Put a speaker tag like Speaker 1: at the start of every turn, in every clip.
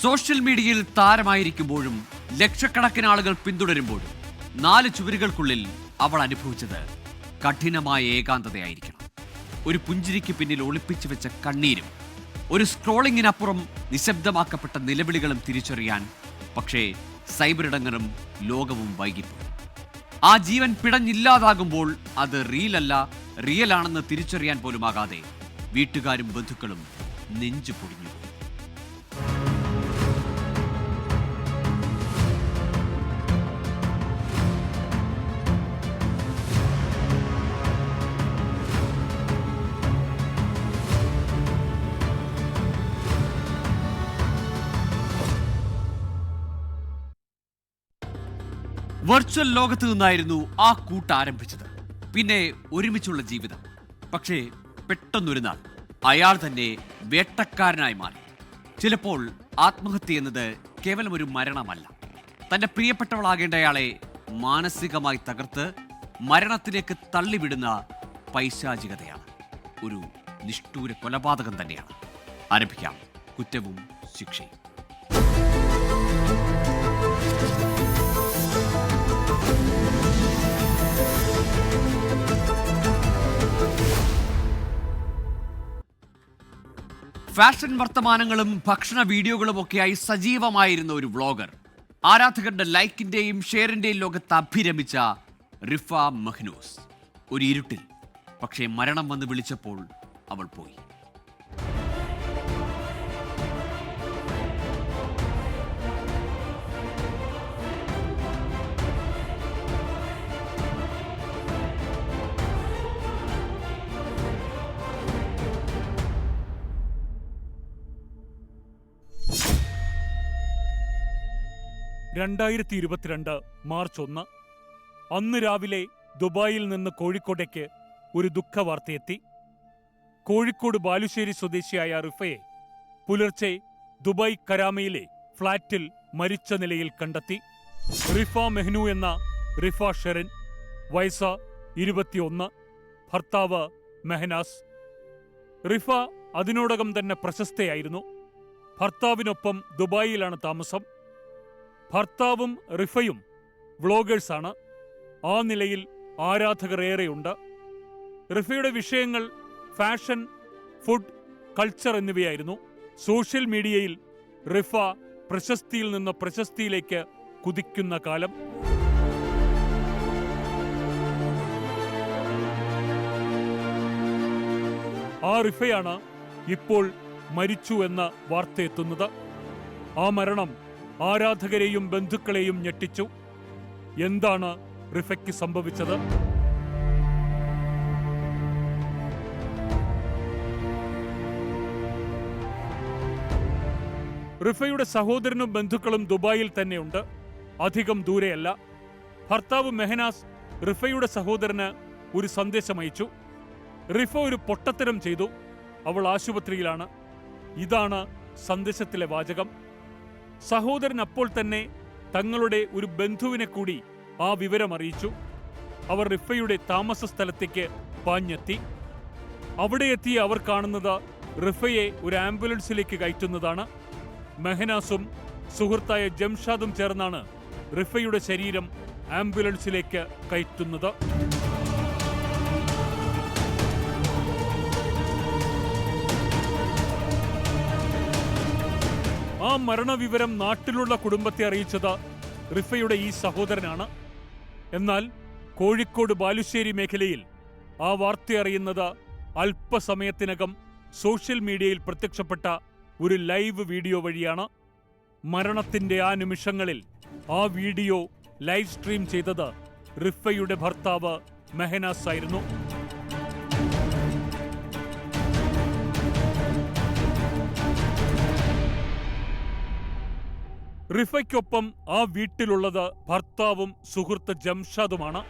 Speaker 1: Social മീഡിയയിൽ താരമായിരിക്കുമ്പോഴും ലക്ഷക്കണക്കിന് ആളുകൾ പിന്തുടരുമ്പോഴും 4 ചുവരുകൾക്കുള്ളിൽ അവൾ അനുഭവിച്ചത് കഠിനമായ ഏകാന്തതയായിരിക്കണം. ഒരു പുഞ്ചിരിക്ക് പിന്നിൽ ഒളിപ്പിച്ചു വെച്ച കണ്ണീരും ഒരു സ്ക്രോളിങ്ങിനപ്പുറം നിശബ്ദമാക്കപ്പെട്ട നിലവിളികളും തിരിച്ചറിയാൻ പക്ഷേ സൈബറിടങ്ങറും ലോകവും വൈകിപ്പോയി. ആ ജീവൻ പിടഞ്ഞില്ലാതാകുമ്പോൾ അത് റിയലാണെന്ന് തിരിച്ചറിയാൻ പോലുമാകാതെ വീട്ടുകാരും ബന്ധുക്കളും നെഞ്ചു പൊടിഞ്ഞു. വെർച്വൽ ലോകത്ത് നിന്നായിരുന്നു ആ കൂട്ട് ആരംഭിച്ചത്. പിന്നെ ഒരുമിച്ചുള്ള ജീവിതം. പക്ഷേ പെട്ടെന്നൊരു നാൾ അയാൾ തന്നെ വേട്ടക്കാരനായി മാറി. ചിലപ്പോൾ ആത്മഹത്യ എന്നത് കേവലം ഒരു മരണമല്ല, തൻ്റെ പ്രിയപ്പെട്ടവളാകേണ്ടയാളെ മാനസികമായി തകർത്ത് മരണത്തിലേക്ക് തള്ളിവിടുന്ന പൈശാചികതയാണ്. ഒരു നിഷ്ഠൂര കൊലപാതകം തന്നെയാണ്. ആരംഭിക്കാം കുറ്റവും ശിക്ഷയും. ഫാഷൻ വർത്തമാനങ്ങളും ഭക്ഷണ വീഡിയോകളും ഒക്കെയായി സജീവമായിരുന്ന ഒരു വ്ളോഗർ, ആരാധകരുടെ ലൈക്കിന്റെയും ഷെയറിന്റെയും ലോകത്ത് അഭിരമിച്ച റിഫ മെഹ്നൂസ്. ഒരു ഇരുട്ടിൽ പക്ഷേ മരണം വന്ന് വിളിച്ചപ്പോൾ അവൾ പോയി.
Speaker 2: മാർച്ച് 1 അന്ന് രാവിലെ ദുബായിൽ നിന്ന് കോഴിക്കോടേക്ക് ഒരു ദുഃഖവാർത്തയെത്തി. കോഴിക്കോട് ബാലുശ്ശേരി സ്വദേശിയായ റിഫയെ പുലർച്ചെ ദുബായ് കരാമയിലെ ഫ്ളാറ്റിൽ മരിച്ച നിലയിൽ കണ്ടെത്തി. റിഫ മെഹ്നു എന്ന റിഫ ഷെറിൻ, വയസ്സ് 21, ഭർത്താവ് മെഹനാസ്. റിഫ അതിനോടകം തന്നെ പ്രശസ്തയായിരുന്നു. ഭർത്താവിനൊപ്പം ദുബായിലാണ് താമസം. ഭർത്താവും റിഫയും വ്ളോഗേഴ്സാണ്. ആ നിലയിൽ ആരാധകർ ഏറെയുണ്ട്. റിഫയുടെ വിഷയങ്ങൾ ഫാഷൻ, ഫുഡ്, കൾച്ചർ എന്നിവയായിരുന്നു. സോഷ്യൽ മീഡിയയിൽ റിഫ പ്രശസ്തിയിൽ നിന്ന് പ്രശസ്തിയിലേക്ക് കുതിക്കുന്ന കാലം. ആ റിഫയാണ് ഇപ്പോൾ മരിച്ചു എന്ന വാർത്തയെത്തുന്നത്. ആ മരണം ആരാധകരെയും ബന്ധുക്കളെയും ഞെട്ടിച്ചു. എന്താണ് റിഫയ്ക്ക് സംഭവിച്ചത്? റിഫയുടെ സഹോദരനും ബന്ധുക്കളും ദുബായിൽ തന്നെയുണ്ട്, അധികം ദൂരെയല്ല. ഭർത്താവ് മെഹനാസ് റിഫയുടെ സഹോദരന് ഒരു സന്ദേശം അയച്ചു. റിഫ ഒരു പൊട്ടത്തരം ചെയ്തു, അവൾ ആശുപത്രിയിലാണ്. ഇതാണ് സന്ദേശത്തിലെ വാചകം. സഹോദരൻ അപ്പോൾ തന്നെ തങ്ങളുടെ ഒരു ബന്ധുവിനെ കൂടി ആ വിവരം അറിയിച്ചു. അവർ റിഫയുടെ താമസ സ്ഥലത്തേക്ക് പാഞ്ഞെത്തി. അവിടെ എത്തിയ അവർ കാണുന്നത് റിഫയെ ഒരു ആംബുലൻസിലേക്ക് കയറ്റുന്നതാണ്. മെഹനാസും സുഹൃത്തായ ജംഷാദും ചേർന്നാണ് റിഫയുടെ ശരീരം ആംബുലൻസിലേക്ക് കയറ്റുന്നത്. ആ മരണവിവരം നാട്ടിലുള്ള കുടുംബത്തെ അറിയിച്ചത് റിഫയുടെ ഈ സഹോദരനാണ്. എന്നാൽ കോഴിക്കോട് ബാലുശ്ശേരി മേഖലയിൽ ആ വാർത്ത അറിയുന്നത് അല്പസമയത്തിനകം സോഷ്യൽ മീഡിയയിൽ പ്രത്യക്ഷപ്പെട്ട ഒരു ലൈവ് വീഡിയോ വഴിയാണ്. മരണത്തിന്റെ ആ നിമിഷങ്ങളിൽ ആ വീഡിയോ ലൈവ് സ്ട്രീം ചെയ്തത് റിഫയുടെ ഭർത്താവ് മെഹനാസ് ആയിരുന്നു. റിഫയ്ക്കൊപ്പം ആ വീട്ടിലുള്ളത് ഭർത്താവും സുഹൃത്ത് ജംഷാദുമാണ്.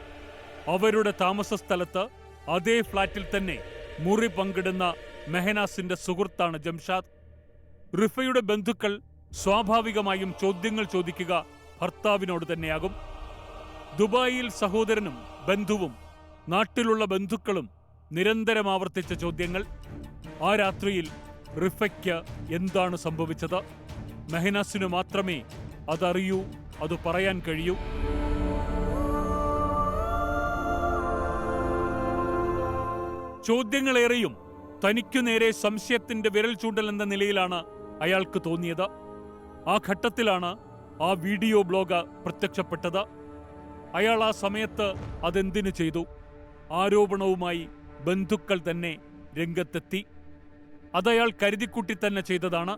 Speaker 2: അവരുടെ താമസ സ്ഥലത്ത് അതേ ഫ്ളാറ്റിൽ തന്നെ മുറി പങ്കിടുന്ന മെഹനാസിന്റെ സുഹൃത്താണ് ജംഷാദ്. റിഫയുടെ ബന്ധുക്കൾ സ്വാഭാവികമായും ചോദ്യങ്ങൾ ചോദിക്കുക ഭർത്താവിനോട് തന്നെയാകും. ദുബായിൽ സഹോദരനും ബന്ധുവും നാട്ടിലുള്ള ബന്ധുക്കളും നിരന്തരം ആവർത്തിച്ച ചോദ്യങ്ങൾ. ആ രാത്രിയിൽ റിഫയ്ക്ക് എന്താണ് സംഭവിച്ചത്? മെഹനാസിന് മാത്രമേ അതറിയൂ, അത് പറയാൻ കഴിയൂ. ചോദ്യങ്ങളേറെയും തനിക്കു നേരെ സംശയത്തിന്റെ വിരൽ ചൂണ്ടൽ എന്ന നിലയിലാണ് അയാൾക്ക് തോന്നിയത്. ആ ഘട്ടത്തിലാണ് ആ വീഡിയോ ബ്ലോഗ് പ്രത്യക്ഷപ്പെട്ടത്. അയാൾ ആ സമയത്ത് അതെന്തിനു ചെയ്തു? ആരോപണവുമായി ബന്ധുക്കൾ തന്നെ രംഗത്തെത്തി. അതയാൾ കരുതിക്കുട്ടി തന്നെ ചെയ്തതാണ്.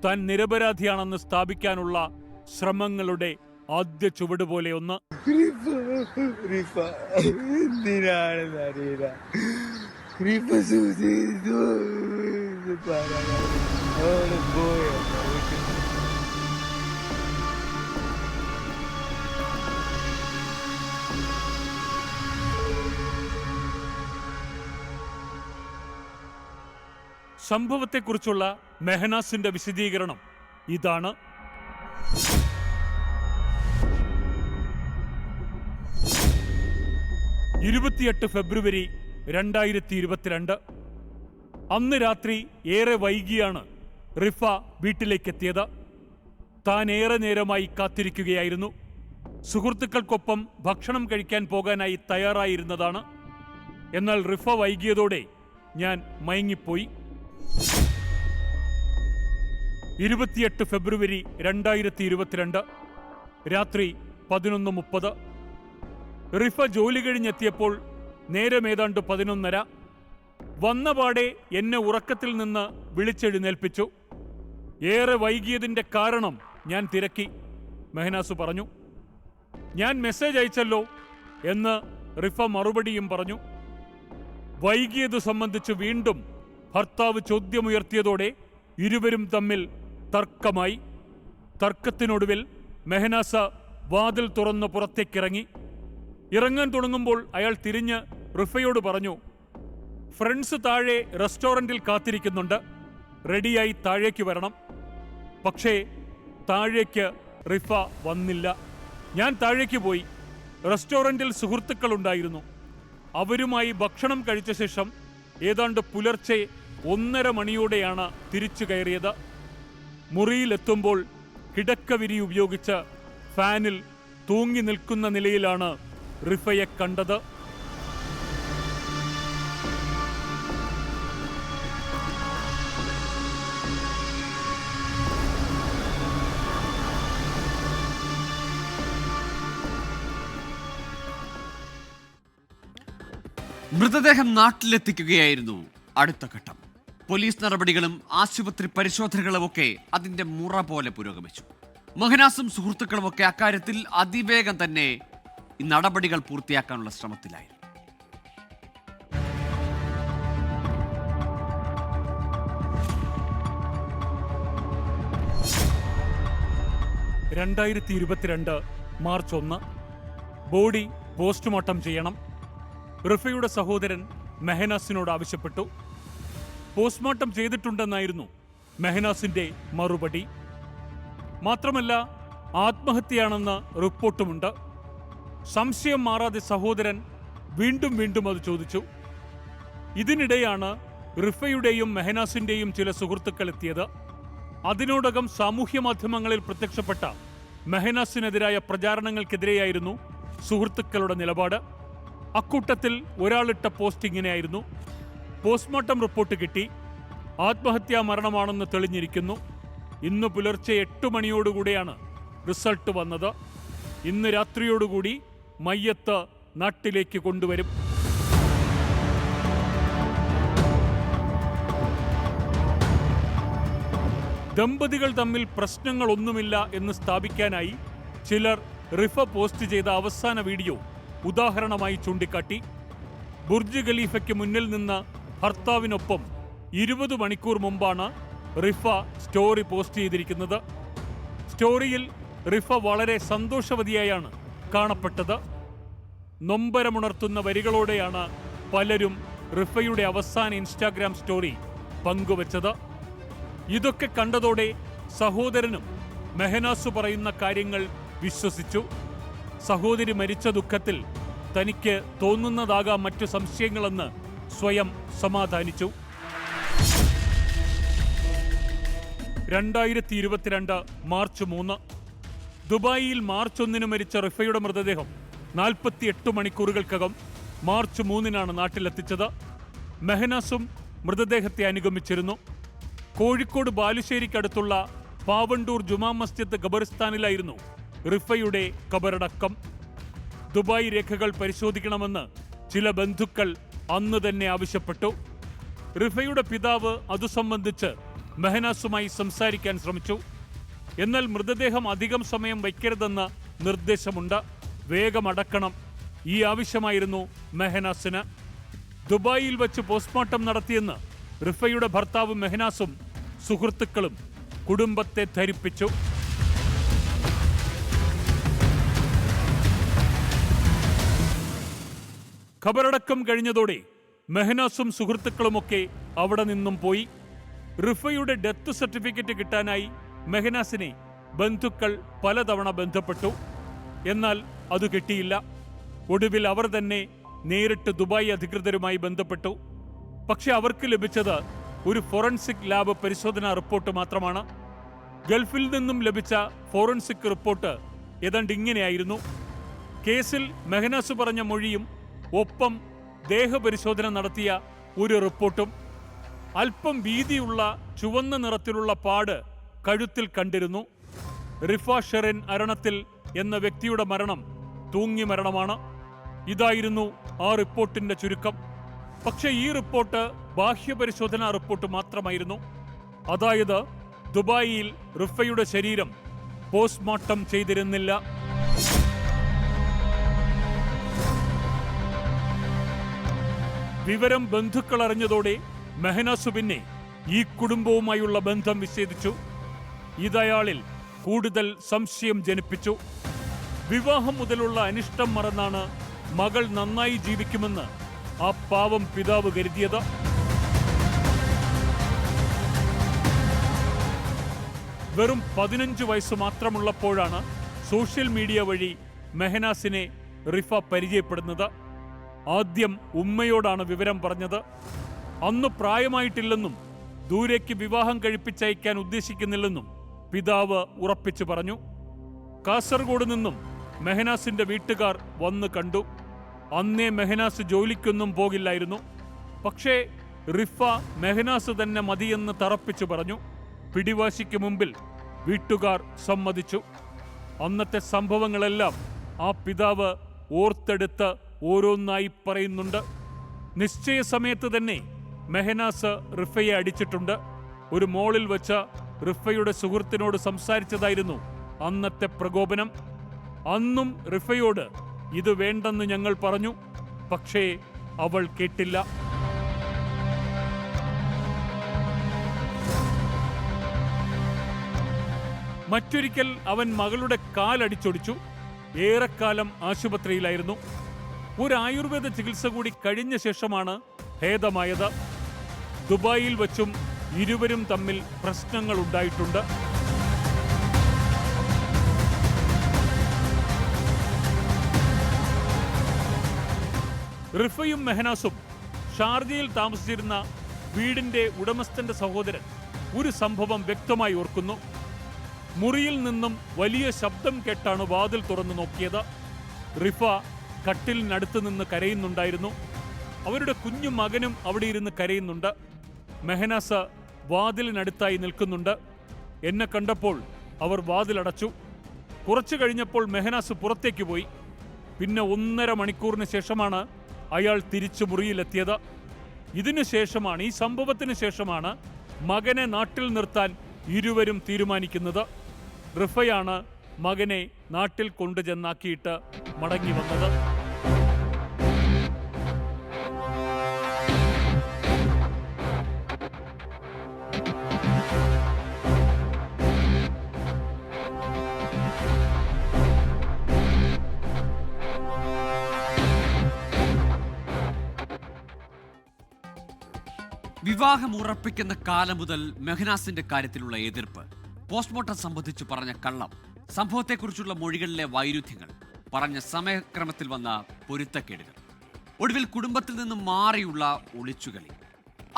Speaker 2: താൻ നിരപരാധിയാണെന്ന് സ്ഥാപിക്കാനുള്ള ശ്രമങ്ങളുടെ ആദ്യ ചുവട് പോലെ ഒന്ന്. സംഭവത്തെക്കുറിച്ചുള്ള മെഹനാസിന്റെ വിശദീകരണം ഇതാണ്. ഫെബ്രുവരി 2022 അന്ന് രാത്രി ഏറെ വൈകിയാണ് റിഫ വീട്ടിലേക്കെത്തിയത്. താൻ ഏറെ നേരമായി കാത്തിരിക്കുകയായിരുന്നു. സുഹൃത്തുക്കൾക്കൊപ്പം ഭക്ഷണം കഴിക്കാൻ പോകാനായി തയ്യാറായിരുന്നതാണ്. എന്നാൽ റിഫ വൈകിയതോടെ ഞാൻ മയങ്ങിപ്പോയി. 28 ഫെബ്രുവരി 2022 രാത്രി 11:30. റിഫ ജോലി കഴിഞ്ഞെത്തിയപ്പോൾ നേരം ഏതാണ്ട് 11:30. വന്നപാടെ എന്നെ ഉറക്കത്തിൽ നിന്ന് വിളിച്ചെഴുന്നേൽപ്പിച്ചു. ഏറെ വൈകിയതിന്റെ കാരണം ഞാൻ തിരക്കി. മെഹനാസ് പറഞ്ഞു. ഞാൻ മെസ്സേജ് അയച്ചല്ലോ എന്ന് റിഫ മറുപടിയും പറഞ്ഞു. വൈകിയത് സംബന്ധിച്ച് വീണ്ടും ഭർത്താവ് ചോദ്യമുയർത്തിയതോടെ ഇരുവരും തമ്മിൽ തർക്കമായി. തർക്കത്തിനൊടുവിൽ മെഹനാസ വാതിൽ തുറന്ന് പുറത്തേക്കിറങ്ങി. ഇറങ്ങാൻ തുടങ്ങുമ്പോൾ അയാൾ തിരിഞ്ഞ് റിഫയോട് പറഞ്ഞു, ഫ്രണ്ട്സ് താഴെ റെസ്റ്റോറന്റിൽ കാത്തിരിക്കുന്നുണ്ട്, റെഡിയായി താഴേക്ക് വരണം. പക്ഷേ താഴേക്ക് റിഫ വന്നില്ല. ഞാൻ താഴേക്ക് പോയി. റെസ്റ്റോറന്റിൽ സുഹൃത്തുക്കളുണ്ടായിരുന്നു. അവരുമായി ഭക്ഷണം കഴിച്ച ശേഷം ഏതാണ്ട് പുലർച്ചെ 1:30 മണിയോടെയാണ് തിരിച്ചു കയറിയത്. മുറിയിലെത്തുമ്പോൾ കിടക്കവിരി ഉപയോഗിച്ച് ഫാനിൽ തൂങ്ങി നിൽക്കുന്ന നിലയിലാണ് റിഫയെ കണ്ടത്.
Speaker 1: മൃതദേഹം നാട്ടിലെത്തിക്കുകയായിരുന്നു അടുത്ത ഘട്ടം. പോലീസ് നടപടികളും ആശുപത്രി പരിശോധനകളുമൊക്കെ അതിന്റെ മുറ പോലെ പുരോഗമിച്ചു. മെഹനാസും സുഹൃത്തുക്കളുമൊക്കെ അക്കാര്യത്തിൽ അതിവേഗം തന്നെ ഈ നടപടികൾ പൂർത്തിയാക്കാനുള്ള ശ്രമത്തിലായിരുന്നു.
Speaker 2: മാർച്ച് 1 ബോഡി പോസ്റ്റ്മോർട്ടം ചെയ്യണം. റിഫയുടെ സഹോദരൻ മെഹനാസിനോട് ആവശ്യപ്പെട്ടു. പോസ്റ്റ്മോർട്ടം ചെയ്തിട്ടുണ്ടെന്നായിരുന്നു മെഹനാസിന്റെ മറുപടി. മാത്രമല്ല ആത്മഹത്യയാണെന്ന് റിപ്പോർട്ടുമുണ്ട്. സംശയം മാറാതെ സഹോദരൻ വീണ്ടും വീണ്ടും അത് ചോദിച്ചു. ഇതിനിടെയാണ് റിഫയുടെയും മെഹനാസിന്റെയും ചില സുഹൃത്തുക്കൾ എത്തിയത്. അതിനോടകം സാമൂഹ്യ മാധ്യമങ്ങളിൽ പ്രത്യക്ഷപ്പെട്ട മെഹനാസിനെതിരായ പ്രചാരണങ്ങൾക്കെതിരെയായിരുന്നു സുഹൃത്തുക്കളുടെ നിലപാട്. അക്കൂട്ടത്തിൽ ഒരാളിട്ട പോസ്റ്റ് ഇങ്ങനെയായിരുന്നു: പോസ്റ്റ്മോർട്ടം റിപ്പോർട്ട് കിട്ടി, ആത്മഹത്യാ മരണമാണെന്ന് തെളിഞ്ഞിരിക്കുന്നു. ഇന്ന് പുലർച്ചെ 8 മണിയോടുകൂടിയാണ് റിസൾട്ട് വന്നത്. ഇന്ന് രാത്രിയോടുകൂടി മയ്യത്ത് നാട്ടിലേക്ക് കൊണ്ടുവരും. ദമ്പതികൾ തമ്മിൽ പ്രശ്നങ്ങളൊന്നുമില്ല എന്ന് സ്ഥാപിക്കാനായി ചിലർ റിഫ പോസ്റ്റ് ചെയ്ത അവസാന വീഡിയോ ഉദാഹരണമായി ചൂണ്ടിക്കാട്ടി. ബുർജ് ഖലീഫയ്ക്ക് മുന്നിൽ നിന്ന് ഭർത്താവിനൊപ്പം 20 മണിക്കൂർ മുമ്പാണ് റിഫ സ്റ്റോറി പോസ്റ്റ് ചെയ്തിരിക്കുന്നത്. സ്റ്റോറിയിൽ റിഫ വളരെ സന്തോഷവതിയായാണ് കാണപ്പെട്ടത്. നൊമ്പരമുണർത്തുന്ന വരികളോടെയാണ് പലരും റിഫയുടെ അവസാന ഇൻസ്റ്റാഗ്രാം സ്റ്റോറി പങ്കുവച്ചത്. ഇതൊക്കെ കണ്ടതോടെ സഹോദരനും മെഹനാസ് പറയുന്ന കാര്യങ്ങൾ വിശ്വസിച്ചു. സഹോദരി മരിച്ച ദുഃഖത്തിൽ തനിക്ക് തോന്നുന്നതാകാം മറ്റു സംശയങ്ങളെന്ന് സ്വയം സമാധാനിച്ചു. 2022 മാർച്ച് 3 ദുബായിയിൽ മാർച്ച് 1 മരിച്ച റിഫയുടെ മൃതദേഹം 48 മണിക്കൂറുകൾക്കകം മാർച്ച് 3 നാട്ടിലെത്തിച്ചത്. മെഹനാസും മൃതദേഹത്തെ അനുഗമിച്ചിരുന്നു. കോഴിക്കോട് ബാലുശ്ശേരിക്കടുത്തുള്ള പാവണ്ടൂർ ജുമാ മസ്ജിദ് ഖബറിസ്ഥാനിലായിരുന്നു റിഫയുടെ ഖബറടക്കം. ദുബായ് രേഖകൾ പരിശോധിക്കണമെന്ന് ചില ബന്ധുക്കൾ അന്ന് തന്നെ ആവശ്യപ്പെട്ടു. റിഫയുടെ പിതാവ് അതു സംബന്ധിച്ച് മെഹനാസുമായി സംസാരിക്കാൻ ശ്രമിച്ചു. എന്നാൽ മൃതദേഹം അധികം സമയം വയ്ക്കരുതെന്ന നിർദ്ദേശമുണ്ട്, വേഗം അടക്കണം. ഈ ആവശ്യമായിരുന്നു മെഹനാസിന്. ദുബായിൽ വച്ച് പോസ്റ്റ്മോർട്ടം നടത്തിയെന്ന് റിഫയുടെ ഭർത്താവ് മെഹനാസും സുഹൃത്തുക്കളും കുടുംബത്തെ ധരിപ്പിച്ചു. ഖബറടക്കം കഴിഞ്ഞതോടെ മെഹനാസും സുഹൃത്തുക്കളുമൊക്കെ അവിടെ നിന്നും പോയി. റിഫയുടെ ഡെത്ത് സർട്ടിഫിക്കറ്റ് കിട്ടാനായി മെഹനാസിനെ ബന്ധുക്കൾ പലതവണ ബന്ധപ്പെട്ടു. എന്നാൽ അത് കിട്ടിയില്ല. ഒടുവിൽ അവർ തന്നെ നേരിട്ട് ദുബായ് അധികൃതരുമായി ബന്ധപ്പെട്ടു. പക്ഷെ അവർക്ക് ലഭിച്ചത് ഒരു ഫോറൻസിക് ലാബ് പരിശോധനാ റിപ്പോർട്ട് മാത്രമാണ്. ഗൾഫിൽ നിന്നും ലഭിച്ച ഫോറൻസിക് റിപ്പോർട്ട് ഏതാണ്ട് ഇങ്ങനെയായിരുന്നു. കേസിൽ മെഹനാസ് പറഞ്ഞ മൊഴിയും ഒപ്പം ദേഹപരിശോധന നടത്തിയ ഒരു റിപ്പോർട്ടും. അല്പം വീതിയുള്ള ചുവന്ന നിറത്തിലുള്ള പാട് കഴുത്തിൽ കണ്ടിരുന്നു. റിഫ ഷെറിൻ അരണത്തിൽ എന്ന വ്യക്തിയുടെ മരണം തൂങ്ങി മരണമാണ്. ഇതായിരുന്നു ആ റിപ്പോർട്ടിന്റെ ചുരുക്കം. പക്ഷേ ഈ റിപ്പോർട്ട് ബാഹ്യപരിശോധനാ റിപ്പോർട്ട് മാത്രമായിരുന്നു. അതായത് ദുബായിയിൽ റിഫയുടെ ശരീരം പോസ്റ്റ്മോർട്ടം ചെയ്തിരുന്നില്ല. വിവരം ബന്ധുക്കൾ അറിഞ്ഞതോടെ മെഹനാസ് പിന്നെ ഈ കുടുംബവുമായുള്ള ബന്ധം വിച്ഛേദിച്ചു. ഇതയാളിൽ കൂടുതൽ സംശയം ജനിപ്പിച്ചു. വിവാഹം മുതലുള്ള അനിഷ്ടം മറന്നാണ് മകൾ നന്നായി ജീവിക്കുമെന്ന് ആ പാവം പിതാവ് കരുതിയത്. വെറും 15 വയസ്സ് മാത്രമുള്ളപ്പോഴാണ് സോഷ്യൽ മീഡിയ വഴി മെഹനാസിനെ റിഫ പരിചയപ്പെടുന്നത്. ആദ്യം ഉമ്മയോടാണ് വിവരം പറഞ്ഞത്. അന്ന് പ്രായമായിട്ടില്ലെന്നും ദൂരേക്ക് വിവാഹം കഴിപ്പിച്ചയക്കാൻ ഉദ്ദേശിക്കുന്നില്ലെന്നും പിതാവ് ഉറപ്പിച്ചു പറഞ്ഞു. കാസർഗോഡ് നിന്നും മെഹനാസിന്റെ വീട്ടുകാർ വന്ന് കണ്ടു. അന്നേ മെഹനാസ് ജോലിക്കൊന്നും പോകില്ലായിരുന്നു. പക്ഷേ റിഫ മെഹനാസ് തന്നെ മതിയെന്ന് തറപ്പിച്ചു പറഞ്ഞു. പിടിവാശിക്ക് മുമ്പിൽ വീട്ടുകാർ സമ്മതിച്ചു. അന്നത്തെ സംഭവങ്ങളെല്ലാം ആ പിതാവ് ഓർത്തെടുത്ത് ഓരോന്നായി പറയുന്നുണ്ട്. നിശ്ചയ സമയത്ത് തന്നെ മെഹനാസ് റിഫയെ അടിച്ചിട്ടുണ്ട്. ഒരു മോളിൽ വെച്ച് റിഫയുടെ സുഹൃത്തിനോട് സംസാരിച്ചതായിരുന്നു അന്നത്തെ പ്രകോപനം. അന്നും റിഫയോട് ഇത് വേണ്ടെന്ന് ഞങ്ങൾ പറഞ്ഞു. പക്ഷേ അവൾ കേട്ടില്ല. മറ്റൊരിക്കൽ അവൻ മകളുടെ കാലടിച്ചൊടിച്ചു. ഏറെക്കാലം ആശുപത്രിയിലായിരുന്നു. ഒരു ആയുർവേദ ചികിത്സ കൂടി കഴിഞ്ഞ ശേഷമാണ് ഭേദമായത്. ദുബായിൽ വച്ചും ഇരുവരും തമ്മിൽ പ്രശ്നങ്ങൾ ഉണ്ടായിട്ടുണ്ട്. റിഫയും മെഹനാസും ഷാർജയിൽ താമസിച്ചിരുന്ന വീടിന്റെ ഉടമസ്ഥന്റെ സഹോദരൻ ഒരു സംഭവം വ്യക്തമായി ഓർക്കുന്നു. മുറിയിൽ നിന്നും വലിയ ശബ്ദം കേട്ടാണ് വാതിൽ തുറന്നു നോക്കിയത്. റിഫ കട്ടിലിനടുത്ത് നിന്ന് കരയുന്നുണ്ടായിരുന്നു. അവരുടെ കുഞ്ഞു മകനും അവിടെ ഇരുന്ന് കരയുന്നുണ്ട്. മെഹനാസ് വാതിലിനടുത്തായി നിൽക്കുന്നുണ്ട്. എന്നെ കണ്ടപ്പോൾ അവർ വാതിലടച്ചു. കുറച്ചു കഴിഞ്ഞപ്പോൾ മെഹനാസ് പുറത്തേക്ക് പോയി. പിന്നെ 1.5 മണിക്കൂറിന് ശേഷമാണ് അയാൾ തിരിച്ചു മുറിയിലെത്തിയത്. ഈ സംഭവത്തിന് ശേഷമാണ് മകനെ നാട്ടിൽ നിർത്താൻ ഇരുവരും തീരുമാനിക്കുന്നത്. റിഫയാണ് മകനെ നാട്ടിൽ കൊണ്ടുചെന്നാക്കിയിട്ട് മടങ്ങി വന്നത്.
Speaker 1: വിവാഹം ഉറപ്പിക്കുന്ന കാലം മുതൽ മെഹനാസിന്റെ കാര്യത്തിലുള്ള എതിർപ്പ്, പോസ്റ്റ്മോർട്ടം സംബന്ധിച്ച് പറഞ്ഞ കള്ളം, സംഭവത്തെക്കുറിച്ചുള്ള മൊഴികളിലെ വൈരുദ്ധ്യങ്ങൾ, പറഞ്ഞ സമയക്രമത്തിൽ വന്ന പൊരുത്തക്കേടുകൾ, ഒടുവിൽ കുടുംബത്തിൽ നിന്നും മാറിയുള്ള ഒളിച്ചുകളി.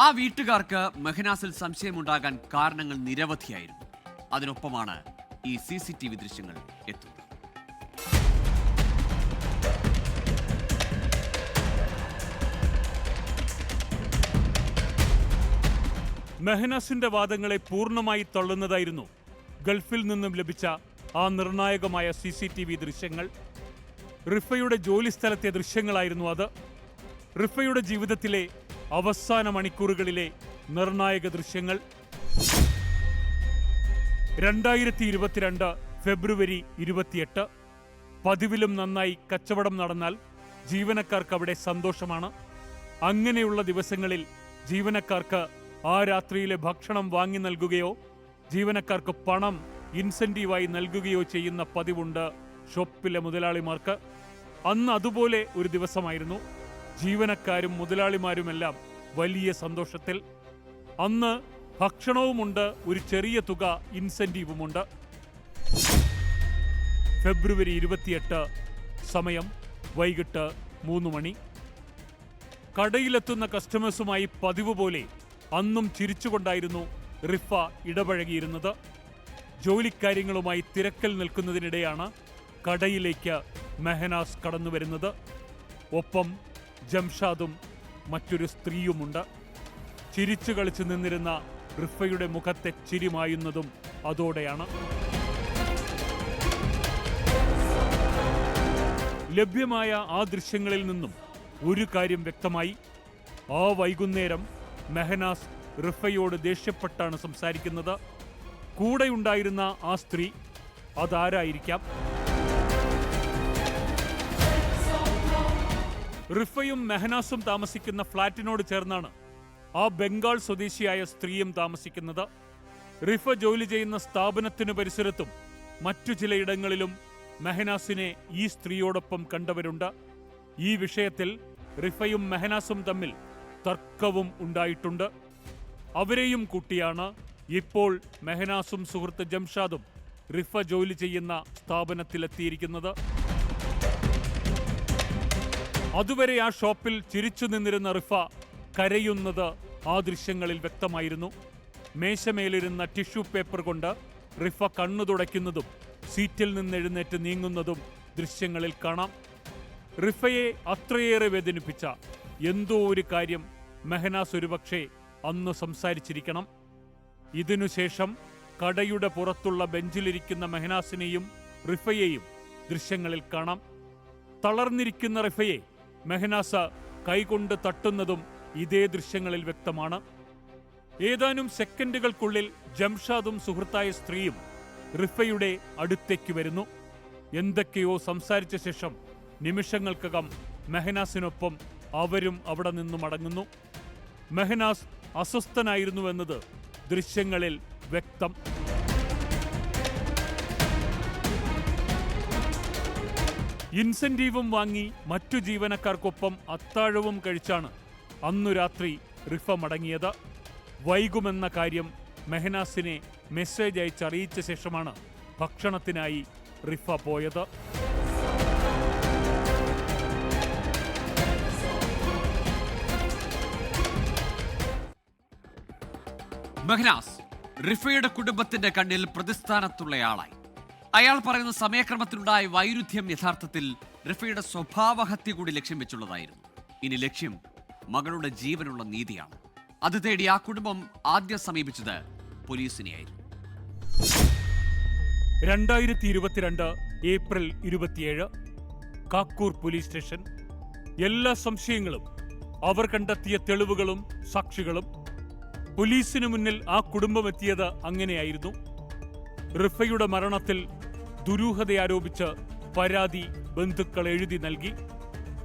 Speaker 1: ആ വീട്ടുകാർക്ക് മെഹനാസിൽ സംശയമുണ്ടാകാൻ കാരണങ്ങൾ നിരവധിയായിരുന്നു. അതിനൊപ്പമാണ് ഈ CCTV ദൃശ്യങ്ങൾ എത്തുന്നത്.
Speaker 2: മെഹനാസിന്റെ വാദങ്ങളെ പൂർണ്ണമായി തള്ളുന്നതായിരുന്നു ഗൾഫിൽ നിന്നും ലഭിച്ച ആ നിർണായകമായ CCTV ദൃശ്യങ്ങൾ. റിഫയുടെ ജോലിസ്ഥലത്തെ ദൃശ്യങ്ങളായിരുന്നു അത്. റിഫയുടെ ജീവിതത്തിലെ അവസാന മണിക്കൂറുകളിലെ നിർണായക ദൃശ്യങ്ങൾ. 2022 ഫെബ്രുവരി 28. പതിവിലും നന്നായി കച്ചവടം നടന്നാൽ ജീവനക്കാർക്ക് അവിടെ സന്തോഷമാണ്. അങ്ങനെയുള്ള ദിവസങ്ങളിൽ ജീവനക്കാർക്ക് ആ രാത്രിയിലെ ഭക്ഷണം വാങ്ങി നൽകുകയോ ജീവനക്കാർക്ക് പണം ഇൻസെന്റീവായി നൽകുകയോ ചെയ്യുന്ന പതിവുണ്ട് ഷോപ്പിലെ മുതലാളിമാർക്ക്. അന്ന് അതുപോലെ ഒരു ദിവസമായിരുന്നു. ജീവനക്കാരും മുതലാളിമാരുമെല്ലാം വലിയ സന്തോഷത്തിൽ. അന്ന് ഭക്ഷണവുമുണ്ട്, ഒരു ചെറിയ തുക ഇൻസെന്റീവുമുണ്ട്. ഫെബ്രുവരി 28, സമയം വൈകിട്ട് 3 മണി. കടയിലെത്തുന്ന കസ്റ്റമേഴ്സുമായി പതിവ് പോലെ അന്നും ചിരിച്ചുകൊണ്ടായിരുന്നു റിഫ ഇടപഴകിയിരുന്നത്. ജോലിക്കാര്യങ്ങളുമായി തിരക്കൽ നിൽക്കുന്നതിനിടെയാണ് കടയിലേക്ക് മെഹനാസ് കടന്നുവരുന്നത്. ഒപ്പം ജംഷാദും മറ്റൊരു സ്ത്രീയുമുണ്ട്. ചിരിച്ചു കളിച്ചു നിന്നിരുന്ന റിഫയുടെ മുഖത്തെ ചിരിമായുന്നതും അതോടെയാണ്. ലഭ്യമായ ആ ദൃശ്യങ്ങളിൽ നിന്നും ഒരു കാര്യം വ്യക്തമായി. ആ വൈകുന്നേരം മെഹനാസ് റിഫയോട് ദേഷ്യപ്പെട്ടാണ് സംസാരിക്കുന്നത്. കൂടെയുണ്ടായിരുന്ന ആ സ്ത്രീ അതാരായിരിക്കാം? റിഫയും മെഹനാസും താമസിക്കുന്ന ഫ്ളാറ്റിനോട് ചേർന്നാണ് ആ ബംഗാൾ സ്വദേശിയായ സ്ത്രീയും താമസിക്കുന്നത്. റിഫ ജോലി ചെയ്യുന്ന സ്ഥാപനത്തിനു പരിസരത്തും മറ്റു ചിലയിടങ്ങളിലും മെഹനാസിനെ ഈ സ്ത്രീയോടൊപ്പം കണ്ടവരുണ്ട്. ഈ വിഷയത്തിൽ റിഫയും മെഹനാസും തമ്മിൽ തർക്കവും ഉണ്ടായിട്ടുണ്ട്. അവരെയും കൂട്ടിയാണ് ഇപ്പോൾ മെഹനാസും സുഹൃത്ത് ജംഷാദും റിഫ ജോലി ചെയ്യുന്ന സ്ഥാപനത്തിലെത്തിയിരിക്കുന്നത്. അതുവരെ ആ ഷോപ്പിൽ ചിരിച്ചു നിന്നിരുന്ന റിഫ കരയുന്നത് ആ ദൃശ്യങ്ങളിൽ വ്യക്തമായിരുന്നു. മേശമേലിരുന്ന ടിഷ്യൂ പേപ്പർ കൊണ്ട് റിഫ കണ്ണു തുടയ്ക്കുന്നതും സീറ്റിൽ നിന്ന് എഴുന്നേറ്റ് നീങ്ങുന്നതും ദൃശ്യങ്ങളിൽ കാണാം. റിഫയെ അത്രയേറെ വേദനിപ്പിച്ച എന്തോ ഒരു കാര്യം മെഹനാസ് ഒരുപക്ഷെ അന്ന് സംസാരിച്ചിരിക്കണം. ഇതിനുശേഷം കടയുടെ പുറത്തുള്ള ബെഞ്ചിലിരിക്കുന്ന മെഹനാസിനെയും റിഫയെയും ദൃശ്യങ്ങളിൽ കാണാം. തളർന്നിരിക്കുന്ന റിഫയെ മെഹനാസ് കൈകൊണ്ട് തട്ടുന്നതും ഇതേ ദൃശ്യങ്ങളിൽ വ്യക്തമാണ്. ഏതാനും സെക്കൻഡുകൾക്കുള്ളിൽ ജംഷാദും സുഹൃത്തായ സ്ത്രീയും റിഫയുടെ അടുത്തേക്ക് വരുന്നു. എന്തൊക്കെയോ സംസാരിച്ച ശേഷം നിമിഷങ്ങൾക്കകം മെഹനാസിനൊപ്പം അവരും അവിടെ നിന്നും മടങ്ങുന്നു. മെഹനാസ് അസ്വസ്ഥനായിരുന്നുവെന്നത് ദൃശ്യങ്ങളിൽ വ്യക്തം. ഇൻസെന്റീവും വാങ്ങി മറ്റു ജീവനക്കാർക്കൊപ്പം അത്താഴവും കഴിച്ചാണ് അന്നു രാത്രി റിഫ മടങ്ങിയത്. വൈകുമെന്ന കാര്യം മെഹനാസിനെ മെസ്സേജ് അയച്ചറിയിച്ച ശേഷമാണ് ഭക്ഷണത്തിനായി റിഫ പോയത്.
Speaker 1: മെഹനാസ് റിഫയുടെ കുടുംബത്തിന്റെ കണ്ണിൽ പ്രതിസ്ഥാനത്തുള്ളയാളായി. അയാൾ പറയുന്ന സമയക്രമത്തിലുണ്ടായ വൈരുദ്ധ്യം യഥാർത്ഥത്തിൽ റിഫയുടെ സ്വഭാവഹത്യ കൂടി ലക്ഷ്യം വെച്ചുള്ളതായിരുന്നു. ഇനി ലക്ഷ്യം മകളുടെ ജീവനുള്ള നീതിയാണ്. അത് തേടി ആ കുടുംബം ആദ്യം സമീപിച്ചത് പോലീസിനെയായിരുന്നു.
Speaker 2: 2022 ഏപ്രിൽ 27 കാക്കൂർ പോലീസ് സ്റ്റേഷൻ. എല്ലാ സംശയങ്ങളും, അവർ കണ്ടെത്തിയ തെളിവുകളും സാക്ഷികളും പോലീസിനു മുന്നിൽ ആ കുടുംബമെത്തിയത് അങ്ങനെയായിരുന്നു. റിഫയുടെ മരണത്തിൽ ദുരൂഹതയാരോപിച്ച് പരാതി ബന്ധുക്കൾ എഴുതി നൽകി.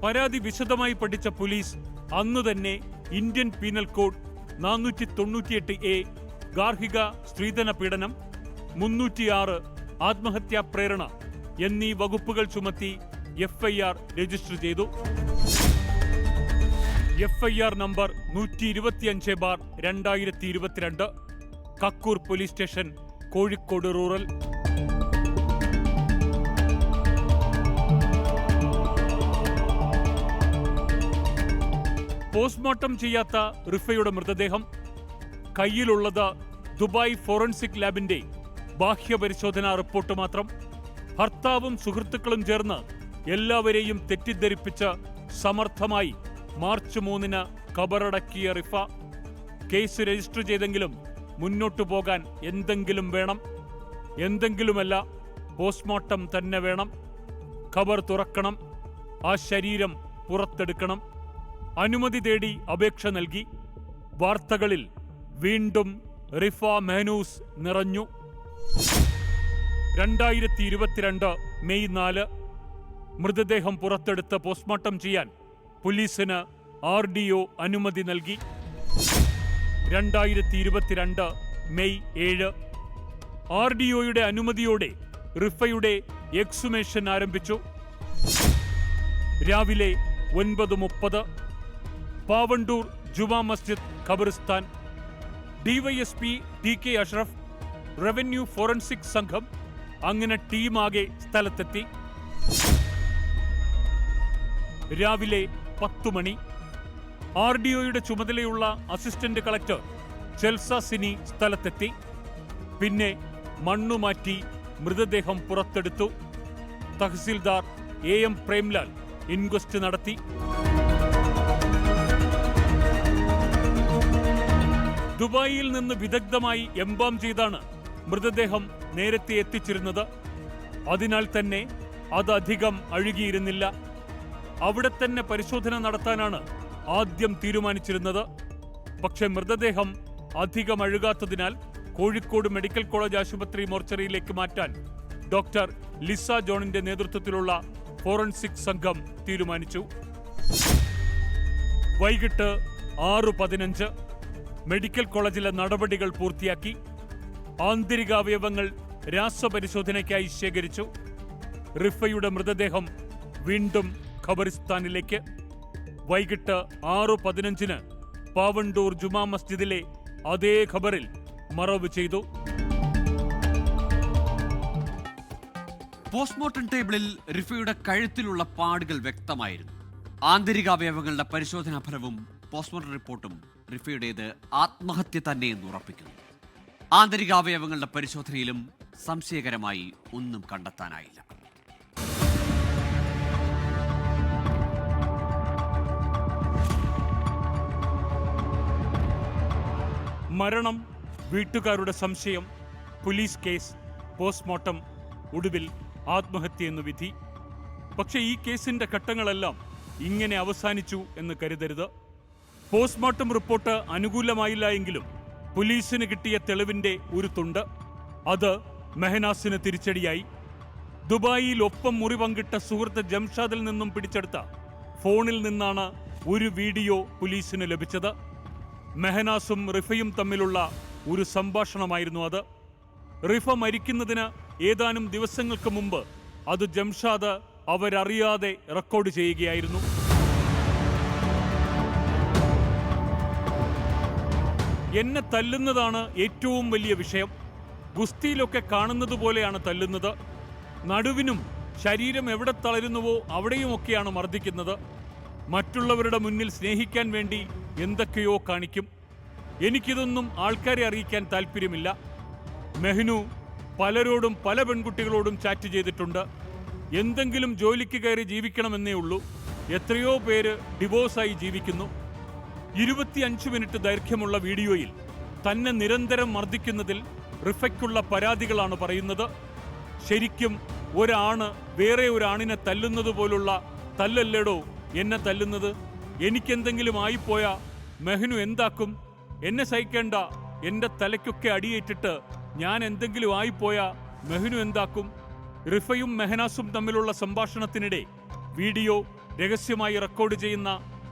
Speaker 2: പരാതി വിശദമായി പഠിച്ച പോലീസ് അന്നു തന്നെ ഇന്ത്യൻ പീനൽ കോഡ് 498A ഗാർഹിക സ്ത്രീധന പീഡനം, 306 ആത്മഹത്യാ പ്രേരണ എന്നീ വകുപ്പുകൾ ചുമത്തി FIR രജിസ്റ്റർ ചെയ്തു. FIR number 125/2022 Kakkur police station, Kozhikode rural. Postmortem ചെയ്യാത്ത റിഫയുടെ മൃതദേഹം കയ്യിലുള്ളത് ദുബായ് ഫോറൻസിക് ലാബിന്റെ ബാഹ്യപരിശോധനാ റിപ്പോർട്ട് മാത്രം. ഭർത്താവും സുഹൃത്തുക്കളും ചേർന്ന് എല്ലാവരെയും തെറ്റിദ്ധരിപ്പിച്ച് സമർത്ഥമായി മാർച്ച് 3-ന് ഖബറടക്കിയ റിഫ. കേസ് രജിസ്റ്റർ ചെയ്തെങ്കിലും മുന്നോട്ടു പോകാൻ എന്തെങ്കിലും വേണം. എന്തെങ്കിലുമല്ല, പോസ്റ്റ്മോർട്ടം തന്നെ വേണം. ഖബർ തുറക്കണം, ആ ശരീരം പുറത്തെടുക്കണം. അനുമതി തേടി അപേക്ഷ നൽകി. വാർത്തകളിൽ വീണ്ടും റിഫ മെഹ്നൂസ് നിറഞ്ഞു. 2022 മെയ് 4 മൃതദേഹം പുറത്തെടുത്ത് പോസ്റ്റ്മോർട്ടം ചെയ്യാൻ പോലീസിന് RDO അനുമതി നൽകി. 2022 മെയ് 7 RDOയുടെ അനുമതിയോടെ റിഫയുടെ എക്സുമേഷൻ ആരംഭിച്ചു. രാവിലെ 9:30 Pavandur Juma Masjid ഖബറിസ്ഥാൻ. DYSP TK Ashraf, revenue forensic സംഘം, അങ്ങനെ ടീമാകെ സ്ഥലത്തെത്തി. രാവിലെ 10 മണി RDOയുടെ ചുമതലയുള്ള അസിസ്റ്റന്റ് കളക്ടർ ചെൽസ സിനി സ്ഥലത്തെത്തി. പിന്നെ മണ്ണുമാറ്റി മൃതദേഹം പുറത്തെടുത്തു. തഹസിൽദാർ AM പ്രേംലാൽ ഇൻക്വസ്റ്റ് നടത്തി. ദുബായിൽ നിന്ന് വിദഗ്ധമായി എംബാം ചെയ്താണ് മൃതദേഹം നേരത്തെ എത്തിച്ചിരുന്നത്. അതിനാൽ തന്നെ അതധികം അഴുകിയിരുന്നില്ല. അവിടെ തന്നെ പരിശോധന നടത്താനാണ് ആദ്യം തീരുമാനിച്ചിരുന്നത്. പക്ഷെ മൃതദേഹം അധികം അഴുകാത്തതിനാൽ കോഴിക്കോട് മെഡിക്കൽ കോളേജ് ആശുപത്രി മോർച്ചറിയിലേക്ക് മാറ്റാൻ ഡോക്ടർ ലിസ ജോണിന്റെ നേതൃത്വത്തിലുള്ള ഫോറൻസിക് സംഘം തീരുമാനിച്ചു. വൈകിട്ട് 6:15 മെഡിക്കൽ കോളേജിലെ നടപടികൾ പൂർത്തിയാക്കി. ആന്തരികാവയവങ്ങൾ രാസപരിശോധനയ്ക്കായി ശേഖരിച്ചു. റിഫയുടെ മൃതദേഹം വീണ്ടും ഖബറിസ്ഥാനിലേക്ക്. വൈകിട്ട് 6:15 പാവണ്ടൂർ ജുമാ മസ്ജിദിലെ അതേ ഖബറിൽ മറവ് ചെയ്തു.
Speaker 1: പോസ്റ്റ്മോർട്ടം ടേബിളിൽ റിഫയുടെ കഴുത്തിലുള്ള പാടുകൾ വ്യക്തമായിരുന്നു. ആന്തരികാവയവങ്ങളുടെ പരിശോധനാ ഫലവും പോസ്റ്റ്മോർട്ടം റിപ്പോർട്ടും റിഫയുടേത് ആത്മഹത്യ തന്നെയെന്ന് ഉറപ്പിക്കുന്നു. ആന്തരികാവയവങ്ങളുടെ പരിശോധനയിലും സംശയകരമായി ഒന്നും കണ്ടെത്താനായില്ല.
Speaker 2: മരണം, വീട്ടുകാരുടെ സംശയം, പോലീസ് കേസ്, പോസ്റ്റ്മോർട്ടം, ഒടുവിൽ ആത്മഹത്യയെന്ന് വിധി. പക്ഷേ ഈ കേസിന്റെ ഘട്ടങ്ങളെല്ലാം ഇങ്ങനെ അവസാനിച്ചു എന്ന് കരുതരുത്. പോസ്റ്റ്മോർട്ടം റിപ്പോർട്ട് അനുകൂലമായില്ല എങ്കിലും പോലീസിന് കിട്ടിയ തെളിവിന്റെ ഒരു തുണ്ട്. അത് മെഹനാസിന് തിരിച്ചടിയായി. ദുബായിൽ ഒപ്പം മുറി പങ്കിട്ട സുഹൃത്ത് ജംഷാദിൽ നിന്നും പിടിച്ചെടുത്ത ഫോണിൽ നിന്നാണ് ഒരു വീഡിയോ പോലീസിന് ലഭിച്ചത്. മെഹനാസും റിഫയും തമ്മിലുള്ള ഒരു സംഭാഷണമായിരുന്നു അത്. റിഫ മരിക്കുന്നതിന് ഏതാനും ദിവസങ്ങൾക്ക് മുമ്പ് അത് ജംഷാദ് അവരറിയാതെ റെക്കോർഡ് ചെയ്യുകയായിരുന്നു. എന്നെ തല്ലുന്നതാണ് ഏറ്റവും വലിയ വിഷയം. ഗുസ്തിയിലൊക്കെ കാണുന്നത് പോലെയാണ് തല്ലുന്നത്. നടുവിനും ശരീരം എവിടെ തളരുന്നുവോ അവിടെയുമൊക്കെയാണ് മർദ്ദിക്കുന്നത്. മറ്റുള്ളവരുടെ മുന്നിൽ സ്നേഹിക്കാൻ വേണ്ടി എന്തൊക്കെയോ കാണിക്കും. എനിക്കിതൊന്നും ആൾക്കാരെ അറിയിക്കാൻ താല്പര്യമില്ല. മെഹ്നു പലരോടും പല പെൺകുട്ടികളോടും ചാറ്റ് ചെയ്തിട്ടുണ്ട്. എന്തെങ്കിലും ജോലിക്ക് കയറി ജീവിക്കണമെന്നേ ഉള്ളൂ. എത്രയോ പേര് ഡിവോഴ്സായി ജീവിക്കുന്നു. 25 മിനിറ്റ് ദൈർഘ്യമുള്ള വീഡിയോയിൽ തന്നെ നിരന്തരം മർദ്ദിക്കുന്നതിൽ റിഫയ്ക്കുള്ള പരാതികളാണ് പറയുന്നത്. ശരിക്കും ഒരാണ് വേറെ ഒരാണിനെ തല്ലുന്നത് പോലുള്ള തല്ലല്ലേടോ എന്നെ തല്ലുന്നത്. എനിക്കെന്തെങ്കിലും ആയിപ്പോയ മെഹ്നു എന്താക്കും? എന്നെ സഹിക്കേണ്ട, എന്റെ തലയ്ക്കൊക്കെ അടിയേറ്റിട്ട് ഞാൻ എന്തെങ്കിലും ആയിപ്പോയ മെഹ്നു എന്താക്കും? റിഫയും മെഹനാസും തമ്മിലുള്ള സംഭാഷണത്തിനിടെ വീഡിയോ രഹസ്യമായി റെക്കോർഡ് ചെയ്യുന്ന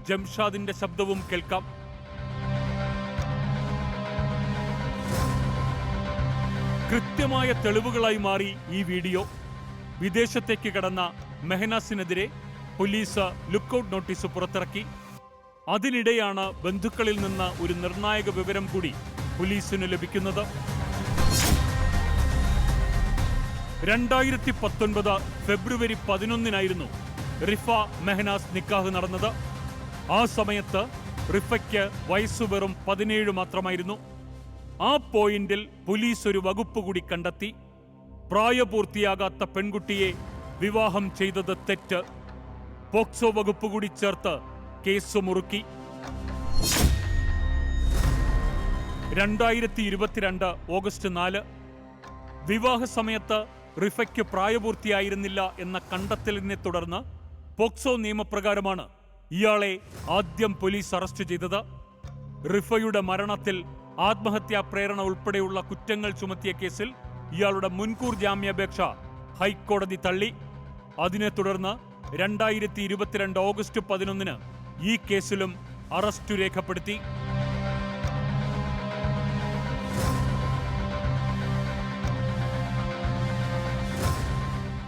Speaker 2: ജംഷാദിന്റെ ശബ്ദവും കേൾക്കാം. കൃത്യമായ തെളിവുകളായി മാറി ഈ വീഡിയോ. വിദേശത്തേക്ക് കടന്ന മെഹനാസിനെതിരെ പോലീസ് ലുക്കൌട്ട് നോട്ടീസ് പുറത്തിറക്കി. അതിനിടെയാണ് ബന്ധുക്കളിൽ നിന്ന് ഒരു നിർണായക വിവരം കൂടി പോലീസിന് ലഭിക്കുന്നത്. 2019 ഫെബ്രുവരി 11 റിഫ മെഹനാസ് നിക്കാഹ് നടന്നത്. ആ സമയത്ത് റിഫയ്ക്ക് വയസ്സ് വെറും 17 മാത്രമായിരുന്നു. ആ പോയിന്റിൽ പോലീസ് ഒരു വകുപ്പ് കൂടി കണ്ടെത്തി. പ്രായപൂർത്തിയാകാത്ത പെൺകുട്ടിയെ വിവാഹം ചെയ്തത് തെറ്റ്. പോക്സോ വകുപ്പ് കൂടി ചേർത്ത് കേസ് മുറുക്കി. 2022 ഓഗസ്റ്റ് 4 വിവാഹ സമയത്ത് റിഫയ്ക്ക് പ്രായപൂർത്തിയായിരുന്നില്ല എന്ന കണ്ടെത്തലിനെ തുടർന്ന് പോക്സോ നിയമപ്രകാരമാണ് ഇയാളെ ആദ്യം പോലീസ് അറസ്റ്റ് ചെയ്തത്. റിഫയുടെ മരണത്തിൽ ആത്മഹത്യാ പ്രേരണ ഉൾപ്പെടെയുള്ള കുറ്റങ്ങൾ ചുമത്തിയ കേസിൽ ഇയാളുടെ മുൻകൂർ ജാമ്യാപേക്ഷ ഹൈക്കോടതി തള്ളി. അതിനെ തുടർന്ന് 2022 ഓഗസ്റ്റ് 11 ഈ കേസിലും അറസ്റ്റ് രേഖപ്പെടുത്തി.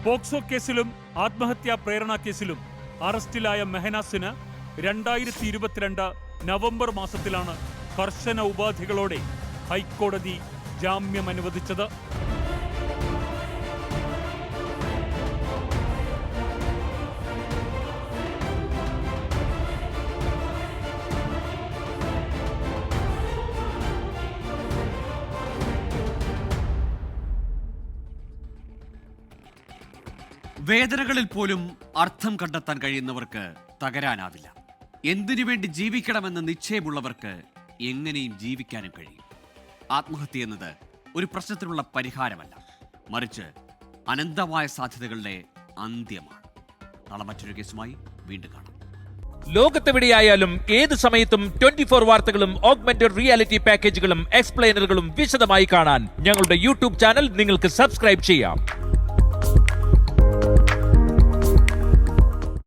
Speaker 2: പോക്സോ കേസിലും ആത്മഹത്യാ പ്രേരണ കേസിലും അറസ്റ്റിലായ മെഹനാസിന് 2022 നവംബർ മാസത്തിലാണ് കർശന ഉപാധികളോടെ ഹൈക്കോടതി ജാമ്യം അനുവദിച്ചത്.
Speaker 1: വേദനകളിൽ പോലും അർത്ഥം കണ്ടെത്താൻ കഴിയുന്നവർക്ക് തകരാനാവില്ല. എന്തിനു വേണ്ടി ജീവിക്കണമെന്ന് നിശ്ചയമുള്ളവർക്ക് എങ്ങനെയും ജീവിക്കാനും കഴിയും. ആത്മഹത്യ എന്നത് ഒരു പ്രശ്നത്തിനുള്ള പരിഹാരമല്ല, മറിച്ച് അനന്തമായ സാധ്യതകളുടെ അന്ത്യമാണ്. നാളെ മറ്റൊരു കേസുമായി വീണ്ടും കാണാം.
Speaker 3: ലോകത്തെവിടെയായാലും ഏത് സമയത്തും 24 വാർത്തകളും ഓഗ്മെന്റഡ് റിയാലിറ്റി പാക്കേജുകളും എക്സ്പ്ലെയിനറുകളും വിശദമായി കാണാൻ ഞങ്ങളുടെ യൂട്യൂബ് ചാനൽ നിങ്ങൾക്ക് സബ്സ്ക്രൈബ് ചെയ്യാം.